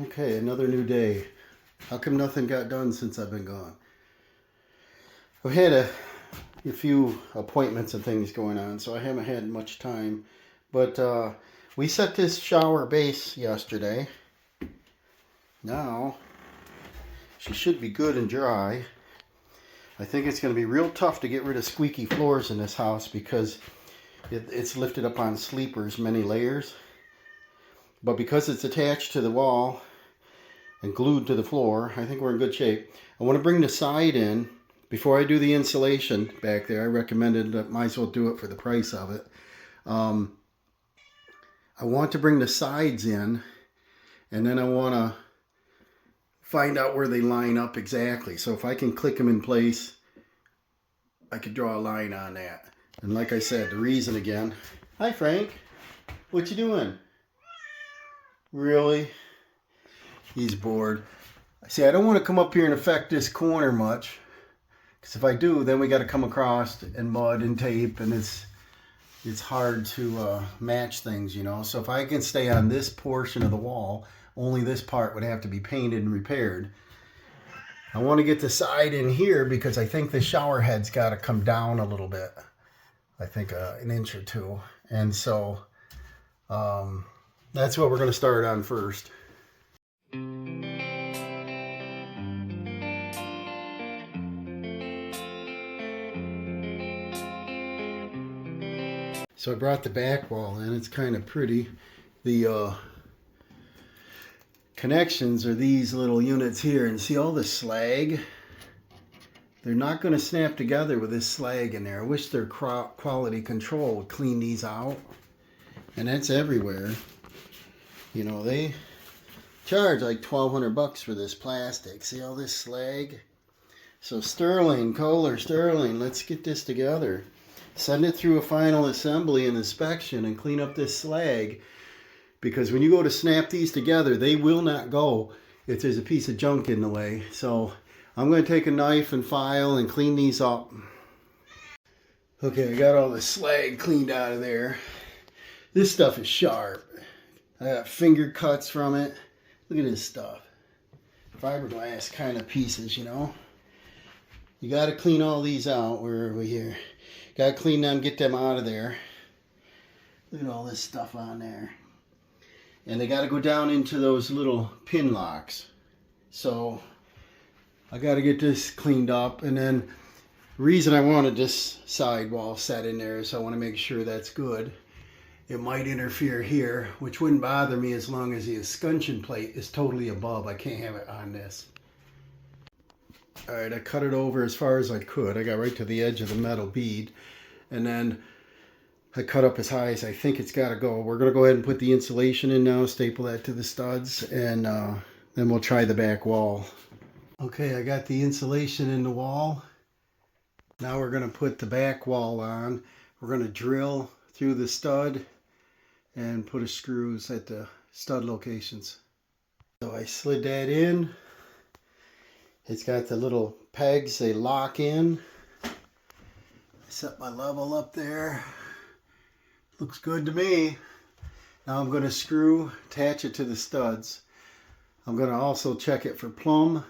Okay, another new day. How come nothing got done since I've been gone? I've had a few appointments and things going on, so I haven't had much time. But we set this shower base yesterday. Now, she should be good and dry. I think it's going to be real tough to get rid of squeaky floors in this house because it's lifted up on sleepers, many layers. But because it's attached to the wall and glued to the floor, I think we're in good shape. I want to bring the side in. Before I do the insulation back there, I recommended that might as well do it for the price of it. I want to bring the sides in, and then I want to find out where they line up exactly. So if I can click them in place, I could draw a line on that. And like I said, the reason again, hi Frank, what you doing? Really? He's bored. See, I don't want to come up here and affect this corner much, because if I do, then we got to come across and mud and tape, and it's hard to match things, you know. So if I can stay on this portion of the wall, only this part would have to be painted and repaired. I want to get the side in here because I think the shower head's got to come down a little bit. I think an inch or two. And so that's what we're going to start on first. So I brought the back wall in. It's kind of pretty. The connections are these little units here. And see all the slag? They're not going to snap together with this slag in there. I wish their quality control would clean these out. And that's everywhere. You know, they charge like $1,200 for this plastic. See all this slag? So Sterling, Kohler, Sterling, let's get this together. Send it through a final assembly and inspection and clean up this slag. Because when you go to snap these together, they will not go if there's a piece of junk in the way. So I'm going to take a knife and file and clean these up. Okay, I got all the slag cleaned out of there. This stuff is sharp. I got finger cuts from it. Look at this stuff. Fiberglass kind of pieces, you know. You got to clean all these out. Where are we here? Got to clean them, get them out of there. Look at all this stuff on there. And they got to go down into those little pin locks. So I got to get this cleaned up. And then the reason I wanted this sidewall set in there is I want to make sure that's good. It might interfere here, which wouldn't bother me as long as the escutcheon plate is totally above. I can't have it on this. Alright, I cut it over as far as I could. I got right to the edge of the metal bead. And then I cut up as high as I think it's got to go. We're going to go ahead and put the insulation in now, staple that to the studs, and then we'll try the back wall. Okay, I got the insulation in the wall. Now we're going to put the back wall on. We're going to drill through the stud and put a screws at the stud locations. So I slid that in. It's got the little pegs, they lock in. I set my level up there. Looks good to me. Now I'm going to screw, attach it to the studs. I'm going to also check it for plumb.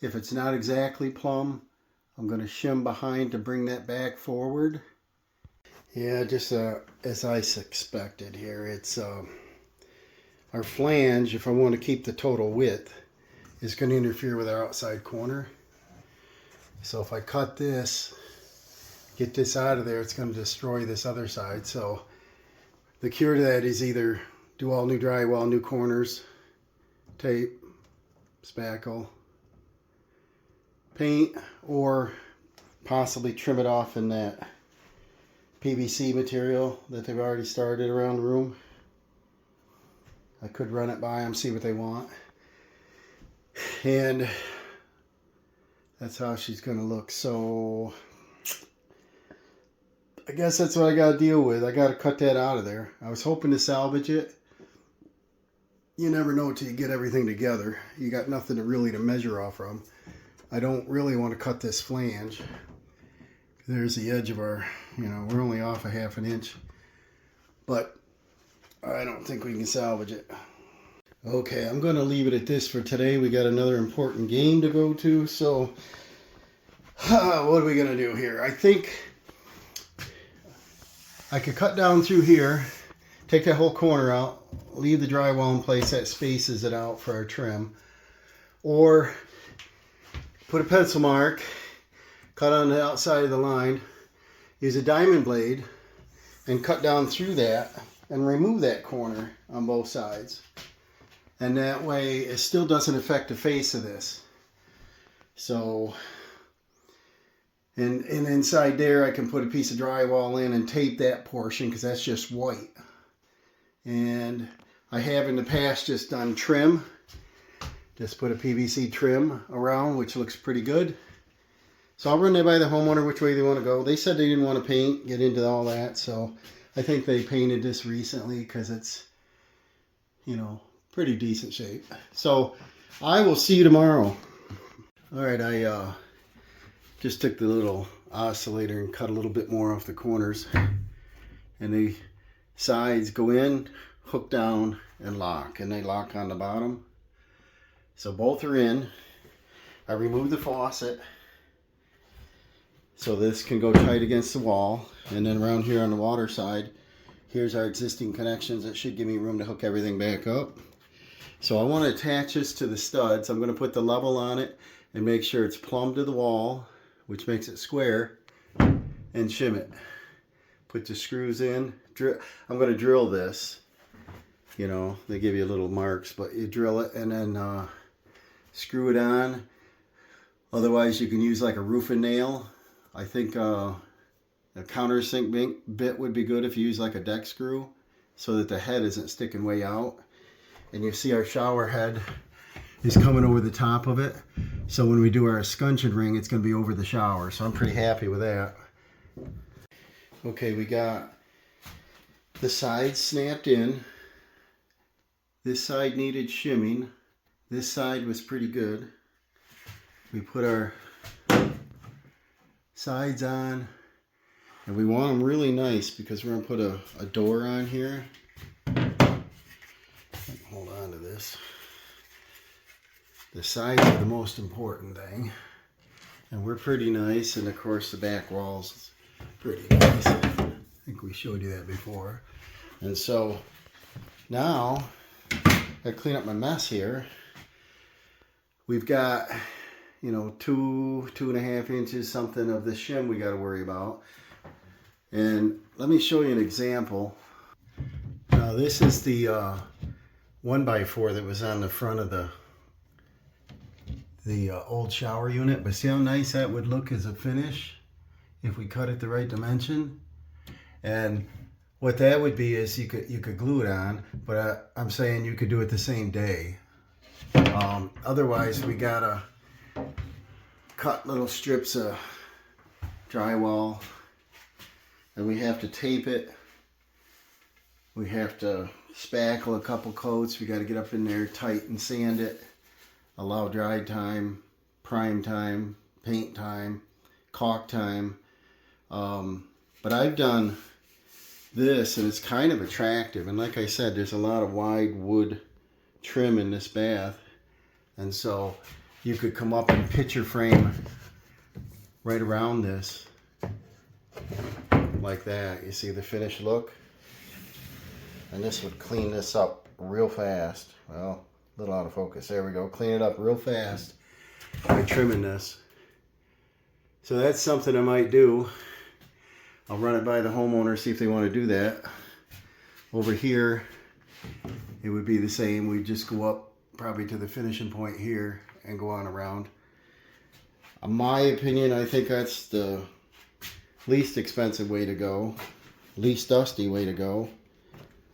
If it's not exactly plumb, I'm going to shim behind to bring that back forward. Yeah, just as I suspected here, it's our flange, if I want to keep the total width, is going to interfere with our outside corner. So if I cut this, get this out of there, it's going to destroy this other side. So the cure to that is either do all new drywall, new corners, tape, spackle, paint, or possibly trim it off in that PVC material that they've already started around the room. I could run it by them, see what they want. And that's how she's going to look. So I guess that's what I got to deal with. I got to cut that out of there. I was hoping to salvage it. You never know till you get everything together. You got nothing to measure off from. I don't really want to cut this flange. There's the edge of our, we're only off a ½ inch. But I don't think we can salvage it. Okay, I'm going to leave it at this for today. We got another important game to go to, so what are we going to do here? I think I could cut down through here, take that whole corner out, leave the drywall in place, that spaces it out for our trim, or put a pencil mark, cut on the outside of the line, use a diamond blade, and cut down through that and remove that corner on both sides. And that way it still doesn't affect the face of this. So, and inside there I can put a piece of drywall in and tape that portion because that's just white. And I have in the past just done trim. Just put a PVC trim around, which looks pretty good. So I'll run that by the homeowner which way they want to go. They said they didn't want to paint, get into all that. So I think they painted this recently because it's, you know, pretty decent shape. So I will see you tomorrow. All right, I just took the little oscillator and cut a little bit more off the corners. And the sides go in, hook down, and lock. And they lock on the bottom. So both are in. I removed the faucet. So this can go tight against the wall. And then around here on the water side, here's our existing connections. That should give me room to hook everything back up. So I want to attach this to the studs. I'm going to put the level on it and make sure it's plumb to the wall, which makes it square, and shim it. Put the screws in. I'm going to drill this. You know, they give you little marks, but you drill it and then screw it on. Otherwise, you can use like a roofing nail. I think a countersink bit would be good if you use like a deck screw so that the head isn't sticking way out. And you see our shower head is coming over the top of it. So when we do our escutcheon ring, it's going to be over the shower. So I'm pretty happy with that. Okay, we got the sides snapped in. This side needed shimming. This side was pretty good. We put our sides on. And we want them really nice because we're going to put a door on here. Hold on to this. The sides are the most important thing. And we're pretty nice. And of course the back wall's pretty nice. I think we showed you that before. And so now I clean up my mess here. We've got, you know, 2.5 inches something of the shim we got to worry about. And let me show you an example. Now this is the 1x4 that was on the front of the old shower unit, but see how nice that would look as a finish if we cut it the right dimension. And what that would be is you could glue it on, but I'm saying you could do it the same day. Otherwise we gotta cut little strips of drywall and we have to tape it. We have to spackle a couple coats. We got to get up in there tight and sand it. Allow dry time, prime time, paint time, caulk time. But I've done this and it's kind of attractive. And like I said, there's a lot of wide wood trim in this bath. And so you could come up and picture frame right around this like that. You see the finished look? And this would clean this up real fast. Well, a little out of focus. There we go. Clean it up real fast by trimming this. So that's something I might do. I'll run it by the homeowner, see if they want to do that. Over here, it would be the same. We'd just go up probably to the finishing point here and go on around. In my opinion, I think that's the least expensive way to go. Least dusty way to go.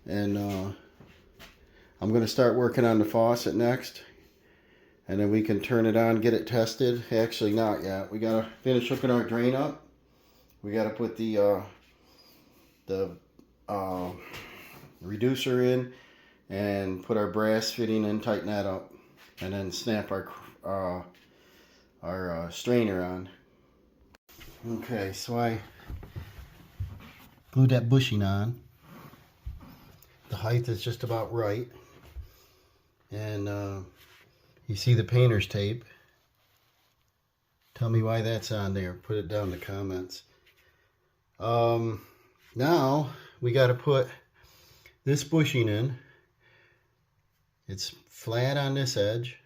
And I'm going to start working on the faucet next. And then we can turn it on, get it tested. Actually, not yet. We got to finish hooking our drain up. We got to put the reducer in and put our brass fitting in, tighten that up. And then snap our strainer on. Okay, so I glued that bushing on. The height is just about right. And you see the painter's tape. Tell me why that's on there. Put it down in the comments. Now we got to put this bushing in. It's flat on this edge,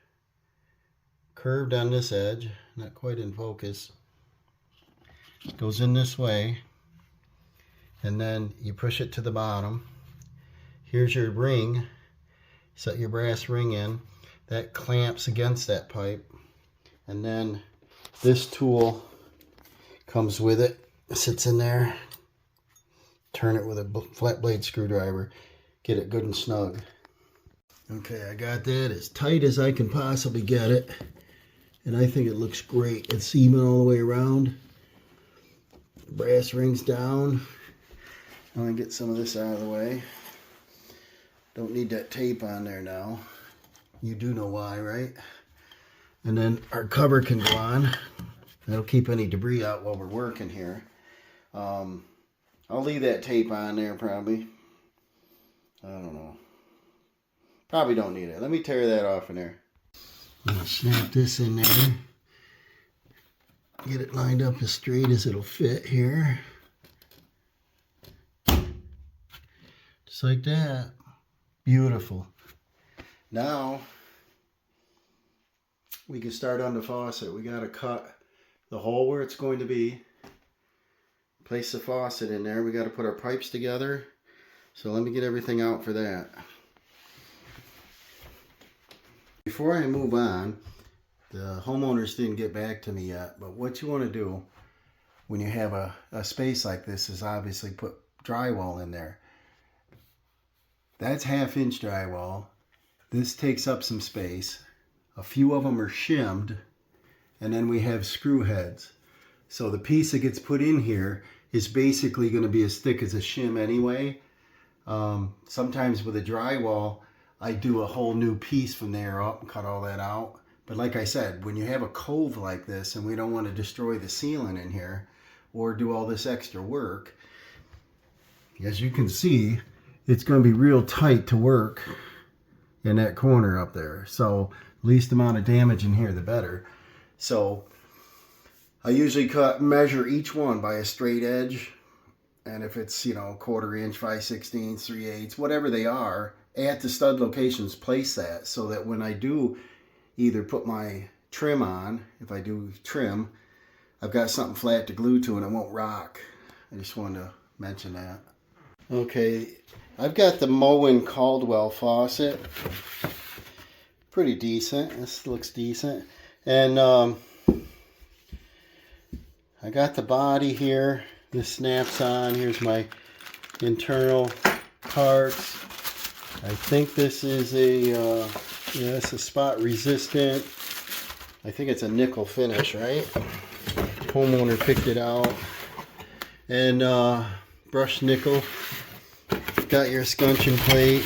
curved on this edge, not quite in focus. It goes in this way, and then you push it to the bottom. Here's your ring. Set your brass ring in. That clamps against that pipe, and then this tool comes with it. It sits in there. Turn it with a flat blade screwdriver. Get it good and snug. Okay, I got that as tight as I can possibly get it. And I think it looks great. It's even all the way around. Brass rings down. I'm going to get some of this out of the way. Don't need that tape on there now. You do know why, right? And then our cover can go on. That'll keep any debris out while we're working here. I'll leave that tape on there probably. I don't know. Probably don't need it. Let me tear that off in there. I'll snap this in there. Get it lined up as straight as it'll fit here. Just like that. Beautiful. Now, we can start on the faucet. We got to cut the hole where it's going to be. Place the faucet in there. We got to put our pipes together. So let me get everything out for that. Before I move on, the homeowners didn't get back to me yet, but what you want to do when you have a space like this is obviously put drywall in there. That's 1/2 inch drywall. This takes up some space. A few of them are shimmed, and then we have screw heads. So the piece that gets put in here is basically going to be as thick as a shim anyway. Sometimes with a drywall, I do a whole new piece from there up and cut all that out. But like I said, when you have a cove like this and we don't want to destroy the ceiling in here or do all this extra work, as you can see, it's going to be real tight to work in that corner up there. So least amount of damage in here, the better. So I usually measure each one by a straight edge. And if it's, 1/4 inch, 5/16, 3/8, whatever they are, at the stud locations, place that so that when I do either put my trim on, if I do trim, I've got something flat to glue to and it won't rock. I just wanted to mention that. Okay, I've got the Moen Caldwell faucet. Pretty decent. This looks decent. And I got the body here. This snaps on. Here's my internal parts. I think this is it's a spot resistant. I think it's a nickel finish, right? Homeowner picked it out. And brushed nickel. Got your scuncheon plate,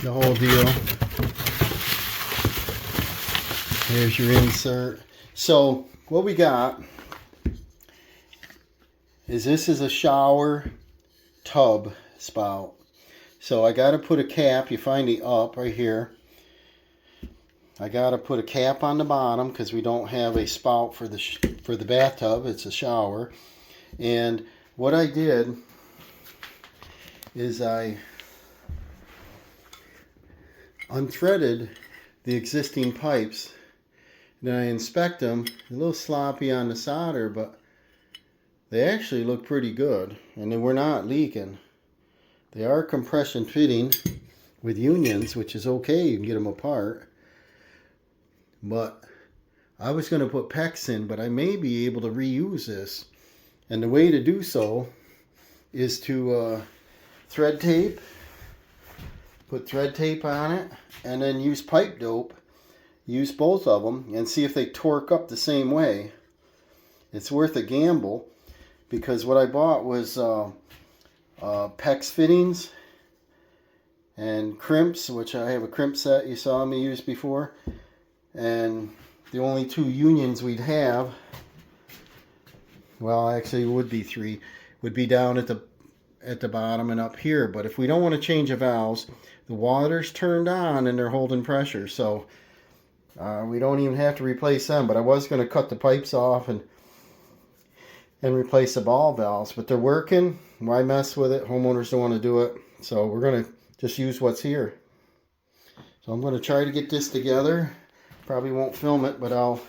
the whole deal. There's your insert. So what we got is this is a shower tub spout. So I got to put a cap. You find the up right here. I got to put a cap on the bottom because we don't have a spout for the bathtub. It's a shower. And what I did is I unthreaded the existing pipes. Then I inspect them. A little sloppy on the solder, but they actually look pretty good. And they were not leaking. They are compression fitting with unions, which is okay. You can get them apart. But I was going to put PEX in, but I may be able to reuse this. And the way to do so is to thread tape. Put thread tape on it. And then use pipe dope. Use both of them and see if they torque up the same way. It's worth a gamble because what I bought was PEX fittings and crimps, which I have a crimp set you saw me use before. And the only 2 unions we'd have, well, actually it would be 3, would be down at the bottom and up here. But if we don't want to change the valves, the water's turned on and they're holding pressure. So we don't even have to replace them. But I was going to cut the pipes off and replace the ball valves. But they're working. Why mess with it? Homeowners don't want to do it. So we're going to just use what's here. So I'm going to try to get this together. Probably won't film it, but I'll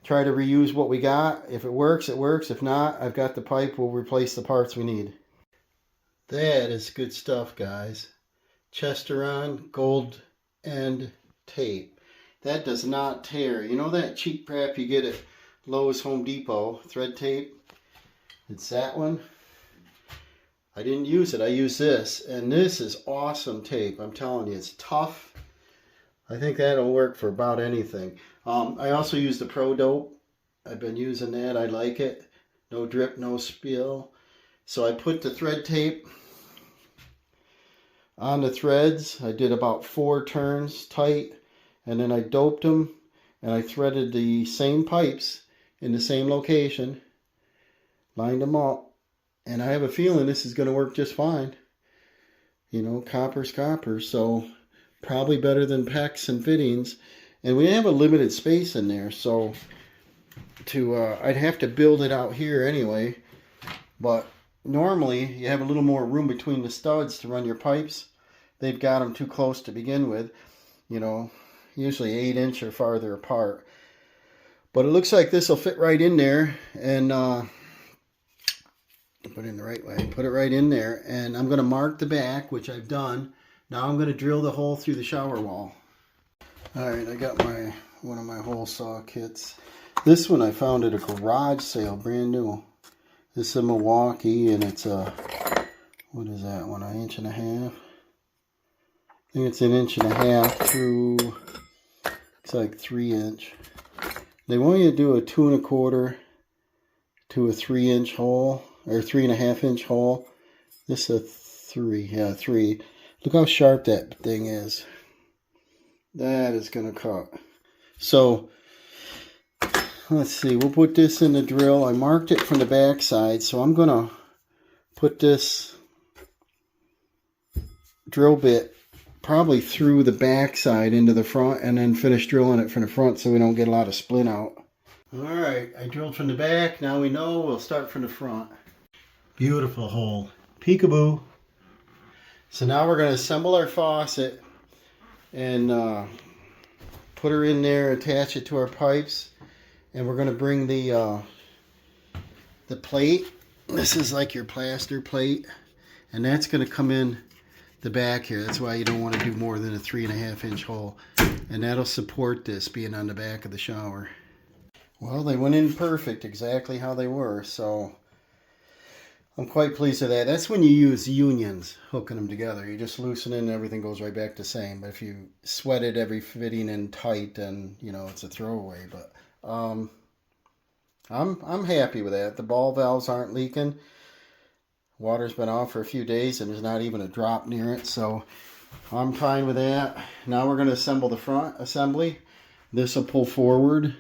try to reuse what we got. If it works, it works. If not, I've got the pipe. We'll replace the parts we need. That is good stuff, guys. Chesteron gold end tape. That does not tear. You know that cheap crap you get at Lowe's, Home Depot, thread tape? It's that one. I didn't use it. I used this. And this is awesome tape. I'm telling you, it's tough. I think that'll work for about anything. I also use the Pro Dope. I've been using that. I like it. No drip, no spill. So I put the thread tape on the threads. I did about 4 turns tight. And then I doped them. And I threaded the same pipes in the same location. Lined them up. And I have a feeling this is going to work just fine. You know, copper's copper. So probably better than PEX and fittings. And we have a limited space in there. So I'd have to build it out here anyway. But normally you have a little more room between the studs to run your pipes. They've got them too close to begin with. You know, usually 8 inch or farther apart. But it looks like this will fit right in there. And put it in the right way. Put it right in there. And I'm going to mark the back, which I've done. Now I'm going to drill the hole through the shower wall. Alright, I got one of my hole saw kits. This one I found at a garage sale, brand new. This is a Milwaukee, and it's a, what is that one, 1.5 inches? I think it's 1.5 inches through, it's like 3 inch. They want you to do a 2 1/4 to a 3 inch hole, or 3.5 inch hole. This is a 3, yeah, 3. Look how sharp that thing is. That is going to cut. So, let's see. We'll put this in the drill. I marked it from the back side, so I'm going to put this drill bit probably through the back side into the front, and then finish drilling it from the front so we don't get a lot of splint out. Alright, I drilled from the back. Now we know we'll start from the front. Beautiful hole. Peekaboo. So now we're going to assemble our faucet and put her in there, attach it to our pipes, and we're going to bring the plate. This is like your plaster plate, and that's going to come in the back here. That's why you don't want to do more than a 3.5 inch hole, and that'll support this being on the back of the shower. Well, they went in perfect, exactly how they were, so I'm quite pleased with that. That's when you use unions, hooking them together. You just loosen it and everything goes right back the same. But if you sweated every fitting in tight, then, you know, it's a throwaway. But I'm happy with that. The ball valves aren't leaking. Water's been off for a few days and there's not even a drop near it. So I'm fine with that. Now we're going to assemble the front assembly. This will pull forward.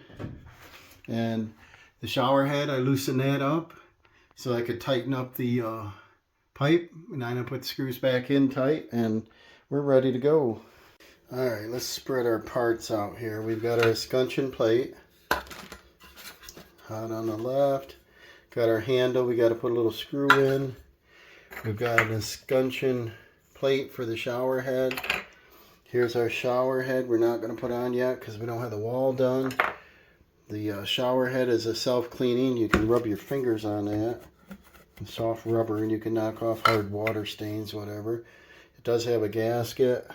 And the shower head, I loosen that up so I could tighten up the pipe, and then I put the screws back in tight, and we're ready to go. All right, let's spread our parts out here. We've got our escutcheon plate, hot on the left. Got our handle, we got to put a little screw in. We've got an escutcheon plate for the shower head. Here's our shower head. We're not going to put on yet because we don't have the wall done. The shower head is a self-cleaning. You can rub your fingers on that. Soft rubber, and you can knock off hard water stains, whatever. It does have a gasket.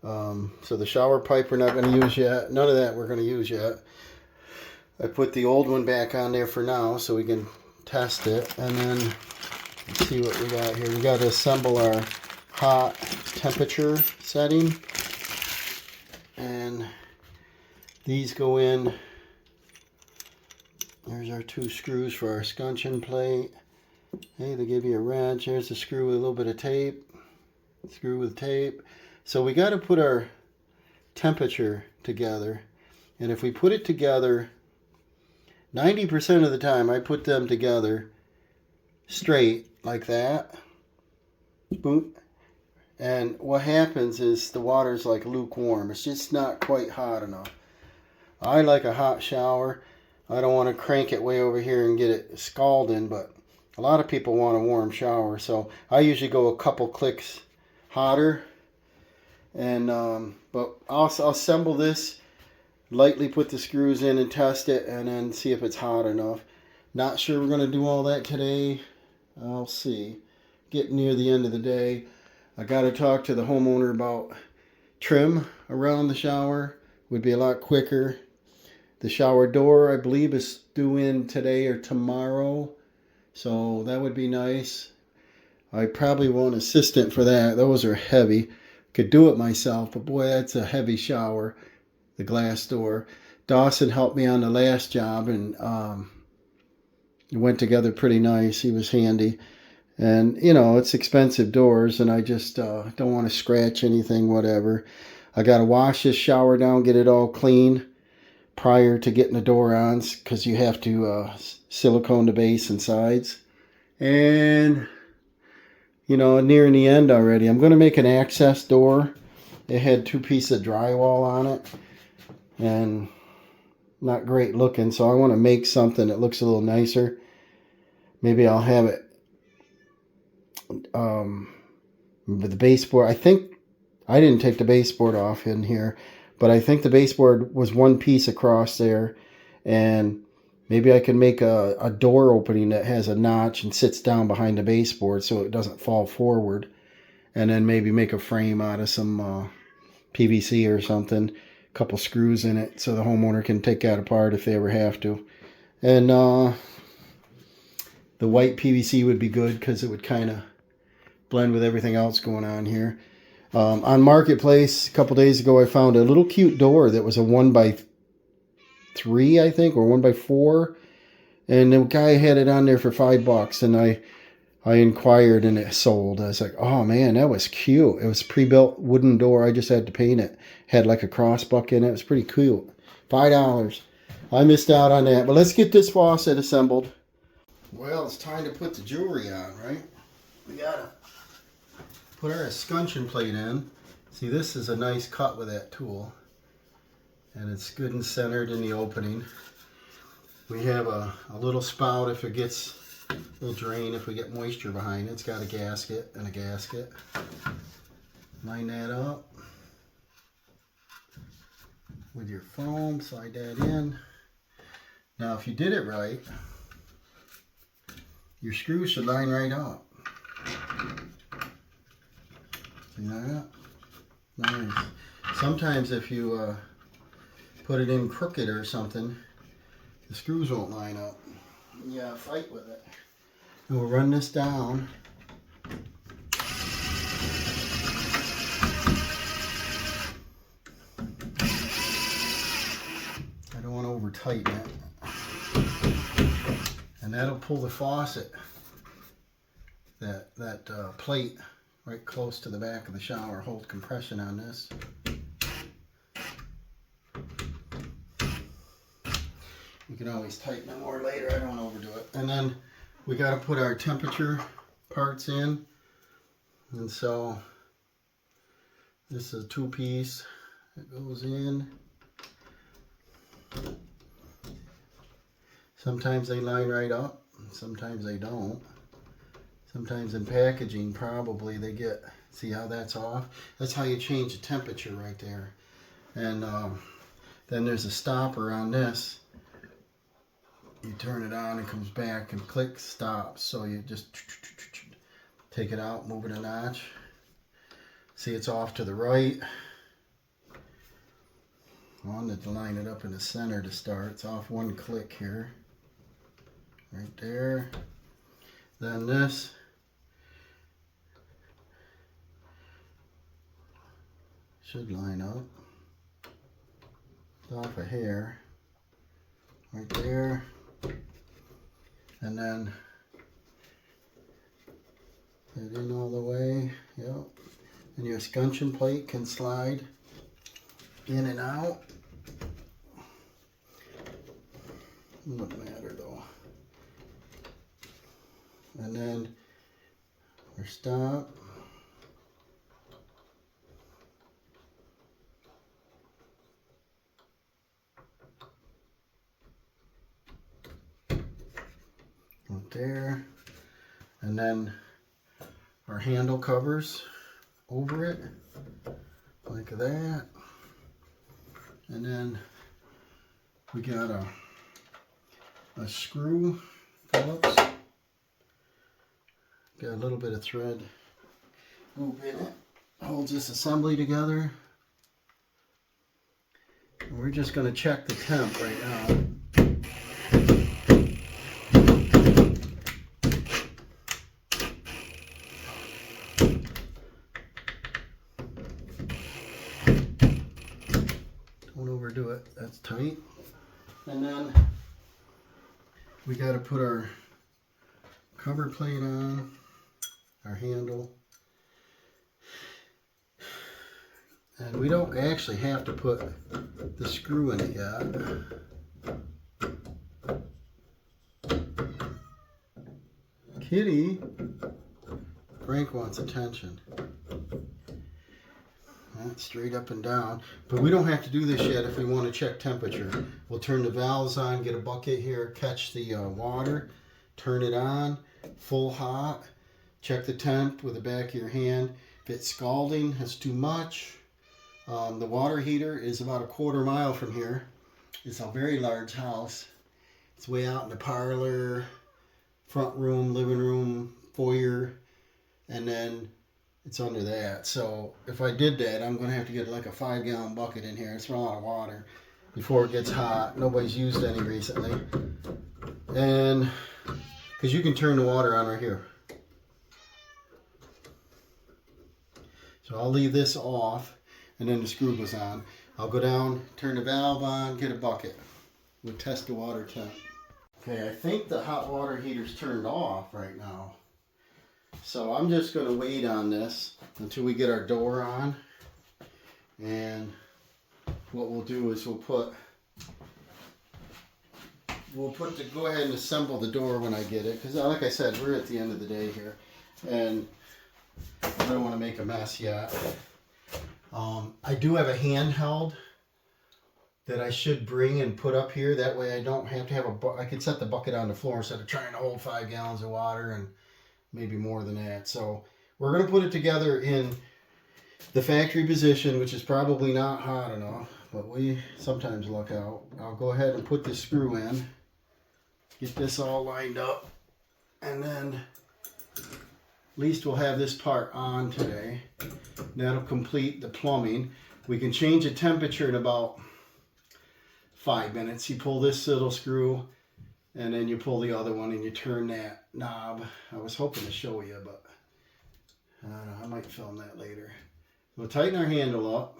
So the shower pipe we're not going to use yet. None of that we're going to use yet. I put the old one back on there for now so we can test it. And then let's see what we got here. We got to assemble our hot temperature setting. And these go in. There's our 2 screws for our escutcheon plate. Hey, they give you a wrench. There's a screw with a little bit of tape. Screw with tape. So we got to put our temperature together. And if we put it together, 90% of the time I put them together straight like that. Boom. And what happens is the water's like lukewarm. It's just not quite hot enough. I like a hot shower. I don't want to crank it way over here and get it scalding, but a lot of people want a warm shower. So I usually go a couple clicks hotter. And but I'll assemble this, lightly put the screws in and test it, and then see if it's hot enough. Not sure we're going to do all that today. I'll see. Getting near the end of the day. I got to talk to the homeowner about trim around the shower. Would be a lot quicker. The shower door, I believe, is due in today or tomorrow. So that would be nice. I probably want an assistant for that. Those are heavy. Could do it myself, but boy, that's a heavy shower. The glass door. Dawson helped me on the last job, and it went together pretty nice. He was handy. And, you know, it's expensive doors, and I just don't want to scratch anything, whatever. I got to wash this shower down, get it all clean prior to getting the door on, because you have to silicone the base and sides. And, you know, nearing the end already. I'm going to make an access door. It had 2 pieces of drywall on it, and not great looking, so I want to make something that looks a little nicer. Maybe I'll have it with the baseboard. I think I didn't take the baseboard off in here, but I think the baseboard was 1 piece across there, and maybe I can make a door opening that has a notch and sits down behind the baseboard so it doesn't fall forward, and then maybe make a frame out of some PVC or something, a couple screws in it so the homeowner can take that apart if they ever have to. And the white PVC would be good because it would kind of blend with everything else going on here. On Marketplace a couple days ago, I found a little cute door that was a 1x3, I think, or 1x4, and the guy had it on there for $5, and I inquired and it sold. I was like, oh man, that was cute. It was pre-built wooden door. I just had to paint it. Had like a crossbuck in it. It was pretty cute. $5. I missed out on that, but let's get this faucet assembled. Well, it's time to put the jewelry on, right? We gotta put our escutcheon plate in. See, this is a nice cut with that tool, and it's good and centered in the opening. We have a little spout if it gets a little drain, if we get moisture behind it. It's got a gasket and a gasket. Line that up with your foam, slide that in. Now if you did it right, your screw should line right up. See that? Nice. Sometimes if you put it in crooked or something, the screws won't line up. Yeah, fight with it. And we'll run this down. I don't want to over tighten it. And that'll pull the faucet, that plate right close to the back of the shower. Hold compression on this. You can always tighten it more later. I don't want to overdo it. And then we got to put our temperature parts in. And so this is a 2-piece. It goes in. Sometimes they line right up. Sometimes they don't. Sometimes in packaging probably they get, see how that's off? That's how you change the temperature right there. And then there's a stopper on this. You turn it on, it comes back and click stop. So you just take it out, move it a notch. See, it's off to the right. I wanted to line it up in the center to start. It's off 1 click here. Right there. Then this. Should line up. It's off a hair. Right there. And then get in all the way. Yep. And your escutcheon plate can slide in and out. Wouldn't matter though. And then our stop. there. And then our handle covers over it, like that. And then we got a screw Phillips. Got a little bit of thread loop in it. Holds this assembly together. And we're just going to check the temp right now. Don't overdo it. That's tight. And then we got to put our cover plate on, our handle. And we don't actually have to put the screw in it yet. Kitty, Frank wants attention. That's straight up and down. But we don't have to do this yet if we want to check temperature. We'll turn the valves on, get a bucket here, catch the water, turn it on, full hot, check the temp with the back of your hand. If it's scalding, that's too much. The water heater is about a quarter mile from here. It's a very large house. It's way out in the parlor, front room, living room, foyer, and then it's under that. So if I did that, I'm going to have to get like a 5-gallon bucket in here. It's a lot of water before it gets hot. Nobody's used any recently. And because you can turn the water on right here. So I'll leave this off. And then the screw goes on. I'll go down, turn the valve on, get a bucket. We'll test the water temp. Okay, I think the hot water heater's turned off right now. So I'm just going to wait on this until we get our door on. And what we'll do is we'll go ahead and assemble the door when I get it. Because like I said, we're at the end of the day here. And I don't want to make a mess yet. I do have a handheld that I should bring and put up here. That way I don't have to have I can set the bucket on the floor instead of trying to hold 5 gallons of water and maybe more than that. So we're going to put it together in the factory position, which is probably not hot enough, but we sometimes luck out. I'll go ahead and put this screw in, get this all lined up, and then at least we'll have this part on today. That'll complete the plumbing. We can change the temperature in about 5 minutes. You pull this little screw and then you pull the other one and you turn that knob. I was hoping to show you, but I don't know, I might film that later. We'll tighten our handle up.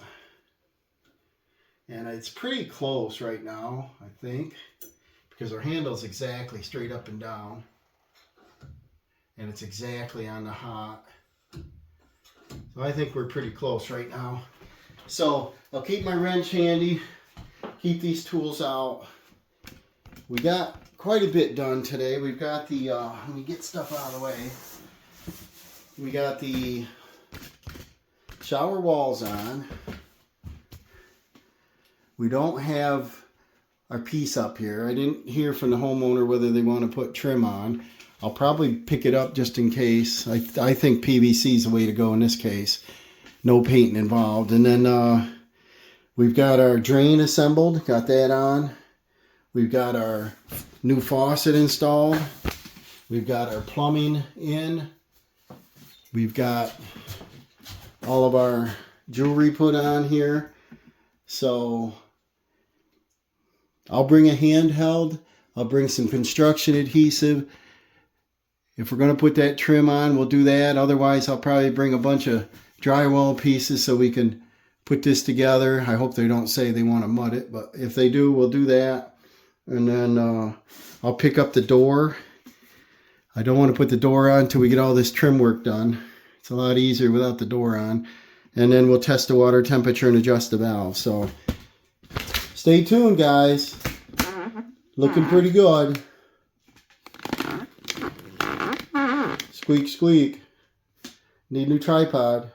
And it's pretty close right now, I think, because our handle's exactly straight up and down. And it's exactly on the hot. So I think we're pretty close right now. So I'll keep my wrench handy, keep these tools out. We got quite a bit done today. We've got the, let me get stuff out of the way. We got the shower walls on. We don't have our piece up here. I didn't hear from the homeowner whether they want to put trim on. I'll probably pick it up just in case. I think PVC is the way to go in this case. No painting involved. And then we've got our drain assembled. Got that on. We've got our new faucet installed. We've got our plumbing in. We've got all of our jewelry put on here. So I'll bring a handheld. I'll bring some construction adhesive. If we're going to put that trim on, we'll do that. Otherwise, I'll probably bring a bunch of drywall pieces so we can put this together. I hope they don't say they want to mud it, but if they do, we'll do that. And then I'll pick up the door. I don't want to put the door on until we get all this trim work done. It's a lot easier without the door on. And then we'll test the water temperature and adjust the valve. So stay tuned, guys. Looking pretty good. Squeak, squeak. Need a new tripod.